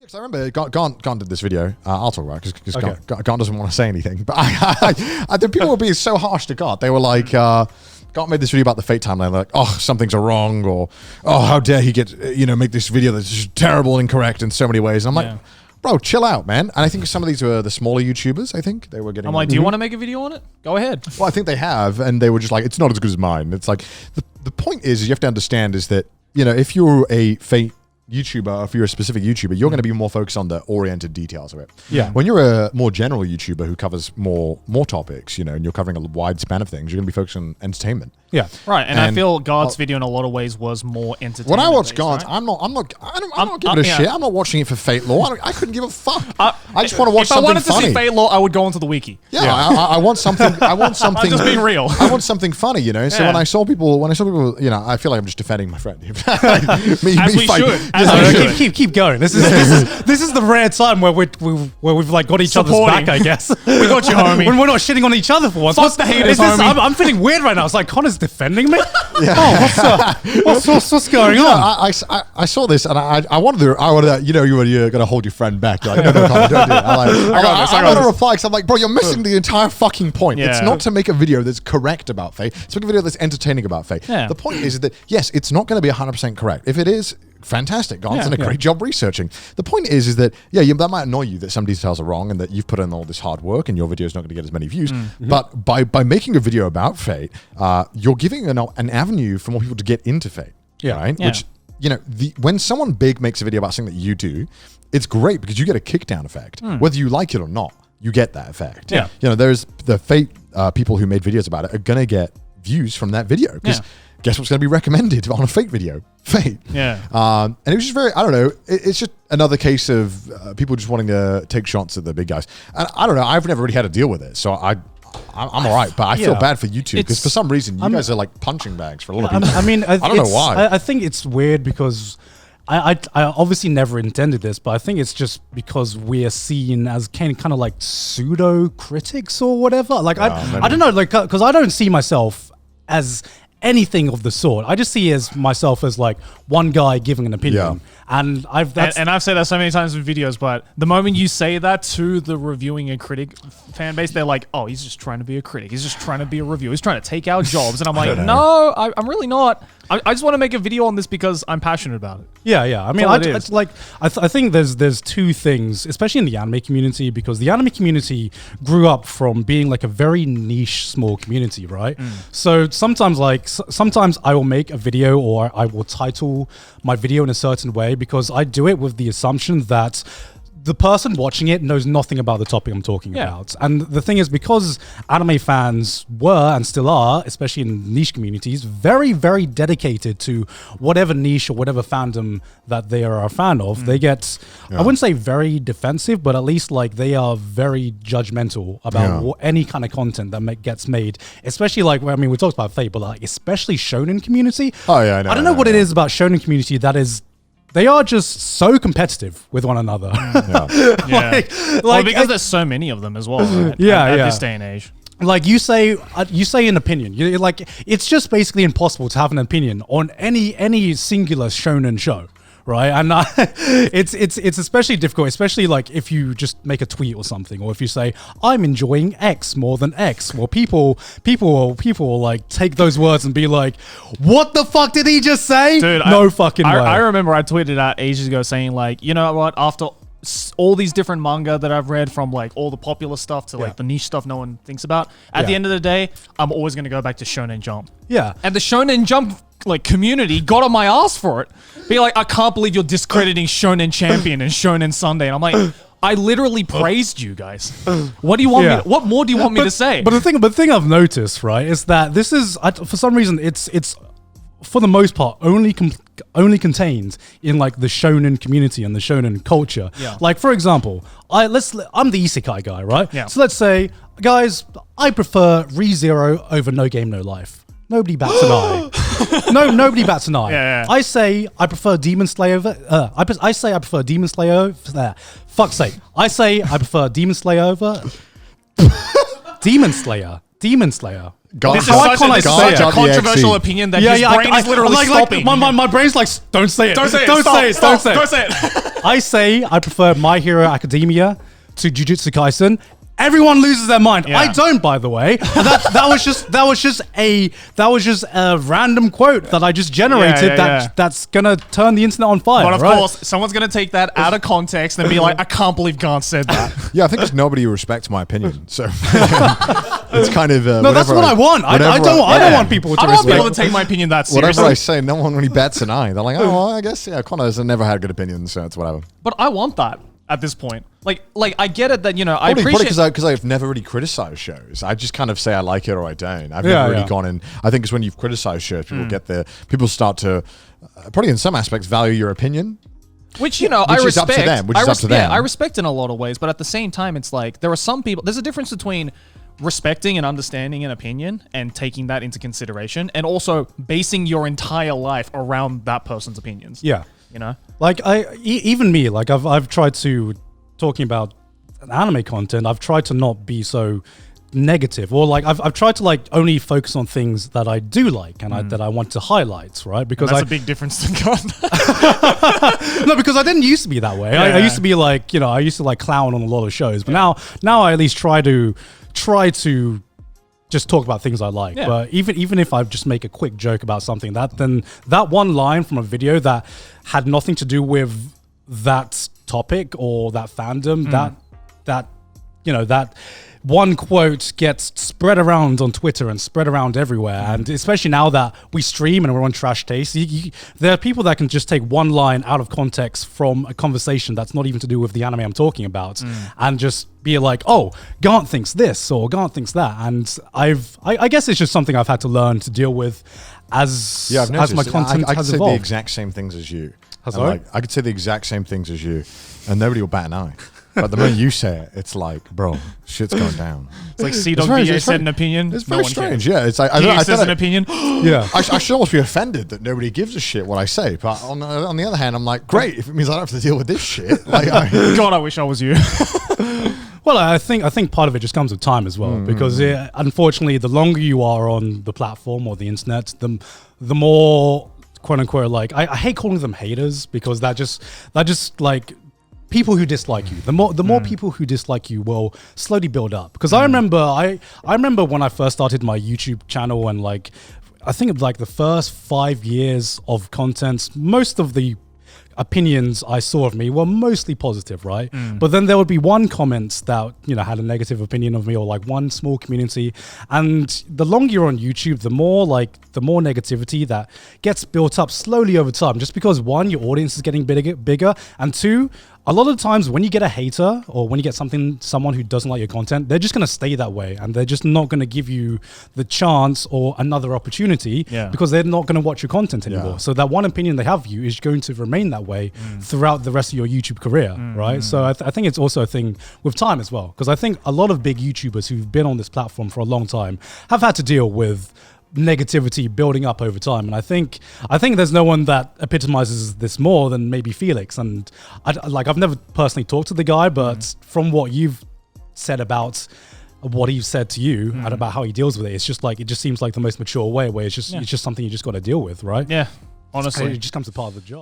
Because I remember Gaunt did this video. I'll talk about it because Gaunt doesn't want to say anything. But the people were being so harsh to Gaunt. They were like, Gaunt made this video about the Fate timeline. Like, oh, some things are wrong, or oh, how dare he make this video that's just terrible and incorrect in so many ways. And I'm like, bro, chill out, man. And I think some of these were the smaller YouTubers. I think they were getting. I'm like, do you want to make a video on it? Go ahead. Well, I think they have, and they were just like, it's not as good as mine. It's like the point is you have to understand is that if you're a Fate YouTuber, if you're a specific YouTuber, you're going to be more focused on the oriented details of it. Yeah. When you're a more general YouTuber who covers more topics, and you're covering a wide span of things, you're going to be focused on entertainment. Yeah. Right. And I feel Gaunt's video in a lot of ways was more entertaining. When I watch Gaunt, right? I'm not giving a shit. I'm not watching it for Fate lore. I couldn't give a fuck. I just want to watch something funny. If I wanted to see Fate lore, I would go onto the wiki. Yeah. I want something. I'm just being real. I want something funny, So when I saw people, I feel like I'm just defending my friend. As we should. Keep going. This is the rare time where we've like got each other's back, I guess. We got you, homie. When we're not shitting on each other for once. Fuck the haters, homie. I'm feeling weird right now. It's like Connor's defending me. Yeah. Oh, what's going on? I saw this and I wanted to, you're gonna hold your friend back. You're like, no, Connor, don't do it. I want to reply because I'm like, bro, you're missing the entire fucking point. Yeah. It's not to make a video that's correct about Fate. It's to make a video that's entertaining about Fate. Yeah. The point is that yes, it's not going to be 100% correct. If it is, fantastic. Gaunt's done a great job researching. The point is that that might annoy you that some details are wrong and that you've put in all this hard work and your video is not going to get as many views. But by making a video about Fate, you're giving an avenue for more people to get into Fate. Yeah. Right? Yeah. Which when someone big makes a video about something that you do, it's great because you get a kickdown effect. Whether you like it or not, you get that effect. Yeah. There's the Fate people who made videos about it are going to get views from that video because guess what's going to be recommended on a Fate video? Fate. Yeah. And it was just very, I don't know, it's just another case of people just wanting to take shots at the big guys. And I don't know, I've never really had to deal with it. So I'm all right, but I feel bad for YouTube because for some reason you guys are like punching bags for a lot of people. I mean, I don't know why. I think it's weird because I obviously never intended this, but I think it's just because we're seen as kind of like pseudo critics or whatever. Like I don't know, like because I don't see myself as anything of the sort. I just see myself as like one guy giving an opinion. And I've said that so many times in videos, but the moment you say that to the reviewing and critic fan base, they're like, oh, he's just trying to be a critic. He's just trying to be a reviewer. He's trying to take our jobs. And I'm like, no, I'm really not. I just want to make a video on this because I'm passionate about it. Yeah. I mean, I think there's two things, especially in the anime community, because the anime community grew up from being like a very niche, small community, right? So sometimes I will make a video or I will title my video in a certain way because I do it with the assumption that the person watching it knows nothing about the topic I'm talking about. And the thing is, because anime fans were and still are, especially in niche communities, very, very dedicated to whatever niche or whatever fandom that they are a fan of, they get, I wouldn't say very defensive, but at least like they are very judgmental about any kind of content that gets made, especially like, I mean, we talked about Fate, but like especially shonen community. Oh yeah, I don't know what it is about shonen community that is, they are just so competitive with one another. Well, because there's so many of them as well. Right? At this day and age. Like you say an opinion. You're like, it's just basically impossible to have an opinion on any singular shonen show. Right, and it's especially difficult, especially like if you just make a tweet or something, or if you say I'm enjoying X more than X. Well, people will like take those words and be like, "What the fuck did he just say?" Dude, no fucking way. I remember I tweeted out ages ago saying like, you know what? After all these different manga that I've read, from like all the popular stuff to like the niche stuff no one thinks about, at the end of the day, I'm always going to go back to Shonen Jump. Yeah, and the Shonen Jump like community got on my ass for it. Be like, I can't believe you're discrediting Shonen Champion and Shonen Sunday. And I'm like, I literally praised you guys. What do you want me? What more do you want me to say? But the thing I've noticed, right, is that this is for some reason it's for the most part only contained in like the shonen community and the shonen culture. Yeah. Like for example, I'm the isekai guy, right? Yeah. So let's say, guys, I prefer ReZero over No Game No Life. Nobody bats an eye. Nobody bats an eye. Yeah. I say I prefer Demon Slayer over. I say I prefer Demon Slayer over. Fuck's sake. I say I prefer Demon Slayer over. Demon Slayer. God, This is such a controversial opinion that his brain is literally stopping. My brain's like, don't say it. Don't say it. I say I prefer My Hero Academia to Jujutsu Kaisen. Everyone loses their mind. Yeah. I don't, by the way. That was just a random quote that I just generated. That's gonna turn the internet on fire. But of course, someone's gonna take that out of context and be like, "I can't believe Gant said that." Yeah, I think just nobody respects my opinion. So it's kind of no. That's what I want. I don't want people to. I don't want people to take my opinion that seriously. Whatever I say, no one really bats an eye. They're like, "Oh, well, I guess Connor's never had good opinions, so it's whatever." But I want that. At this point, like I get it that I probably appreciate because I've never really criticized shows. I just kind of say I like it or I don't. I've never really gone in. I think it's when you've criticized shows, people start to probably in some aspects value your opinion, which I respect. Is up to them. Which is up to them. I respect in a lot of ways, but at the same time, it's like there are some people. There's a difference between respecting and understanding an opinion and taking that into consideration, and also basing your entire life around that person's opinions. Yeah. Like even me, like I've tried to, talking about anime content, I've tried to not be so negative, or like I've tried to like only focus on things that I do like and that I want to highlight, right? Because that's a big difference to God. No, because I didn't used to be that way. Yeah. I used to be like, I used to like clown on a lot of shows, but now I at least try to just talk about things I like. Yeah. But even if I just make a quick joke about something, that one line from a video that had nothing to do with that topic or that fandom, that one quote gets spread around on Twitter and spread around everywhere. And especially now that we stream and we're on Trash Taste, there are people that can just take one line out of context from a conversation that's not even to do with the anime I'm talking about and just be like, oh, Gant thinks this or Gant thinks that. And I guess it's just something I've had to learn to deal with as my content I has could say evolved. the exact same things as you. I could say the exact same things as you, and nobody will bat an eye. But the moment you say it, it's like, bro, shit's going down. It's like C-Dog said an opinion. It's very strange, yeah. It's like I says an opinion. Yeah, I should almost be offended that nobody gives a shit what I say. But on the other hand, I'm like, great, if it means I don't have to deal with this shit. Like, God, I wish I was you. Well, I think part of it just comes with time as well, because unfortunately, the longer you are on the platform or the internet, the more quote unquote like I hate calling them haters, because that just like people who dislike you. The more people who dislike you will slowly build up. Because I remember when I first started my YouTube channel, and like I think of like the first 5 years of content, most of the opinions I saw of me were mostly positive, right? But then there would be one comment that, had a negative opinion of me, or like one small community. And the longer you're on YouTube, the more negativity that gets built up slowly over time, just because one, your audience is getting bigger, and two, a lot of the times when you get a hater or when you get someone who doesn't like your content, they're just going to stay that way, and they're just not going to give you the chance or another opportunity because they're not going to watch your content anymore. Yeah. So that one opinion they have of you is going to remain that way throughout the rest of your YouTube career, right? So I think it's also a thing with time as well, because I think a lot of big YouTubers who've been on this platform for a long time have had to deal with negativity building up over time, and I think there's no one that epitomizes this more than maybe Felix. And I've never personally talked to the guy, but from what you've said about what he's said to you and about how he deals with it, it's just like, it just seems like the most mature way, where it's just something you just got to deal with, right? Yeah, honestly, it just comes a part of the job.